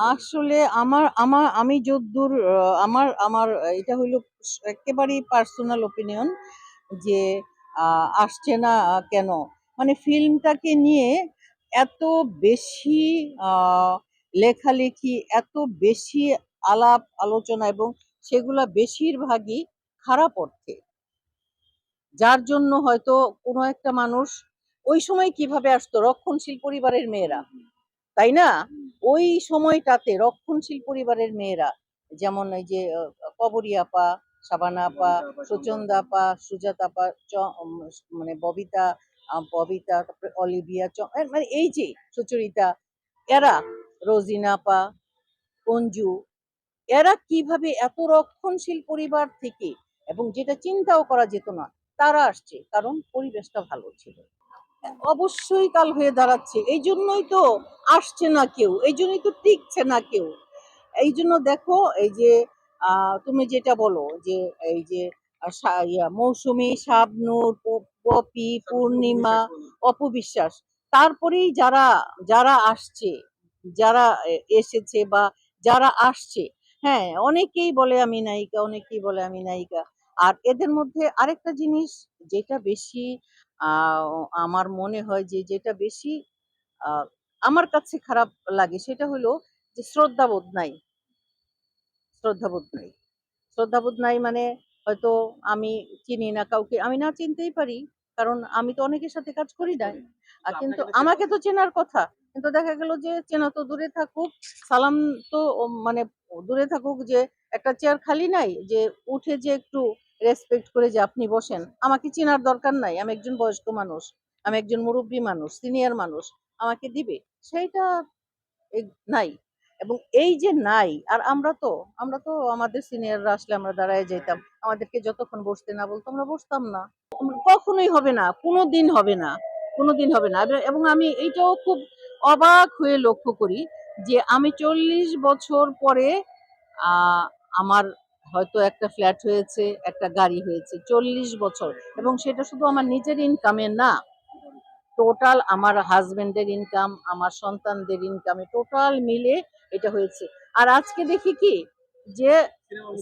আসলে আমার আমার আমি যদ্দূর আমার আমার এটা হইল একেবারেই পার্সোনাল ওপিনিয়ন যে আসছে না কেন, মানে ফিল্মটাকে নিয়ে এত বেশি আহ, লেখালেখি, এত বেশি আলাপ আলোচনা, এবং সেগুলা বেশিরভাগই খারাপ অর্থে, যার জন্য হয়তো কোনো একটা মানুষ ওই সময় কিভাবে আসতো রক্ষণশীল পরিবারের মেয়েরা, তাই না? ওই সময়টাতে রক্ষণশীল পরিবারের মেয়েরা, যেমন এই যে কবরী আপা, শাবানা আপা, সুচন্দা আপা, সুজাতা আপা, মানে ববিতা, ববিতা, তারপরে অলিভিয়া, মানে এই যে সুচরিতা, এরা, রোজিনা আপা, অঞ্জু, এরা কিভাবে এত রক্ষণশীল পরিবার থেকে, এবং যেটা চিন্তাও করা যেত না, তারা আসছে কারণ পরিবেশটা ভালো ছিল। অবশ্যই কাল হয়ে দাঁড়াচ্ছে, এই জন্যই তো আসছে না কেউ, এই জন্যই তো টিকছে না কেউ। এই জন্য দেখো, এই যে তুমি যেটা বলো যে এই যে মৌসুমী, শাবনূর, পপি, পূর্ণিমা, অপবিশ্বাস, তারপরেই যারা যারা আসছে, যারা এসেছে বা যারা আসছে, হ্যাঁ, অনেকেই বলে আমি নায়িকা, অনেকেই বলে আমি নায়িকা। আর এদের মধ্যে আরেকটা জিনিস যেটা বেশি আমার মনে হয় যে যেটা বেশি আহ, আমার কাছে খারাপ লাগে, সেটা হলো যে শ্রদ্ধাবোধ নাই। শ্রদ্ধাবোধ নাই, শ্রদ্ধাবোধ নাই মানে হয়তো আমি চিনি না কাউকে, আমি না চিনতেই পারি, কারণ আমি তো অনেকের সাথে কাজ করি না। কিন্তু আমাকে তো চেনার কথা, কিন্তু দেখা গেল যে চেনা তো দূরে থাকুক, সালাম তো মানে দূরে থাকুক, যে একটা চেয়ার খালি নাই, যে উঠে যে একটু রেসপেক্ট করে যে আপনি বসেন, আমাকে চেনার দরকার নাই, আমি একজন বয়স্ক মানুষ, আমি একজন মুরব্বী মানুষ, সিনিয়র মানুষ, আমাকে দিবে সেইটা নাই। এবং এই যে নাই, আর আমরা তো আমাদের সিনিয়ররা আসলে আমরা দাঁড়ায় যেতাম, আমাদেরকে যতক্ষণ বসতে না বলতো আমরা বসতাম না। কখনোই হবে না, কোনোদিন হবে না, কোনোদিন হবে না। এবং আমি এইটাও খুব অবাক হয়ে লক্ষ্য করি যে আমি 40 বছর পরে আহ আমার হয়তো একটা ফ্ল্যাট হয়েছে, একটা গাড়ি হয়েছে, 40 বছর, এবং সেটা শুধু আমার নিজের ইনকামে না, টোটাল আমার হাজবেন্ডের ইনকাম, আমার সন্তানদের ইনকামে টোটাল মিলে এটা হয়েছে। আর আজকে দেখি কি, যে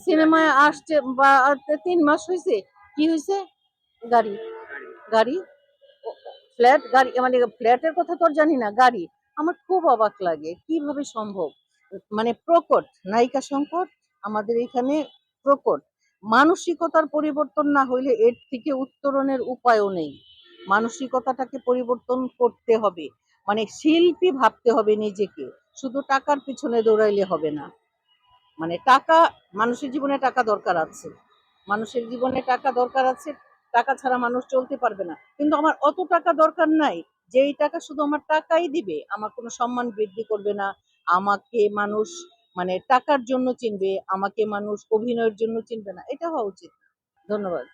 সিনেমায় আসছে বা 3 মাস হয়েছে, কি হয়েছে, গাড়ি, গাড়ি, ফ্ল্যাট, গাড়ি, মানে ফ্ল্যাটের কথা তো আর জানি না, গাড়ি। আমার খুব অবাক লাগে কিভাবে সম্ভব, মানে প্রকট নায়িকা সংকট আমাদের এখানে, প্রকট। মানসিকতার পরিবর্তন না হইলে এর থেকে উত্তরণের উপায়ও নেই। মানসিকতাটাকে পরিবর্তন করতে হবে, মানে শিল্পী ভাবতে হবে নিজেকে, শুধু টাকার পিছনে দৌড়াইলে হবে না। মানে টাকা, মানুষের জীবনে টাকা দরকার আছে, মানুষের জীবনে টাকা দরকার আছে, টাকা ছাড়া মানুষ চলতে পারবে না। কিন্তু আমার অত টাকা দরকার নাই যে এই টাকা শুধু আমার টাকাই দিবে, আমার কোনো সম্মান বৃদ্ধি করবে না, আমাকে মানুষ মানে টাকার জন্য চিনবে, আমাকে মানুষ অভিনয়ের জন্য চিনবে না, এটা হওয়া উচিত। ধন্যবাদ।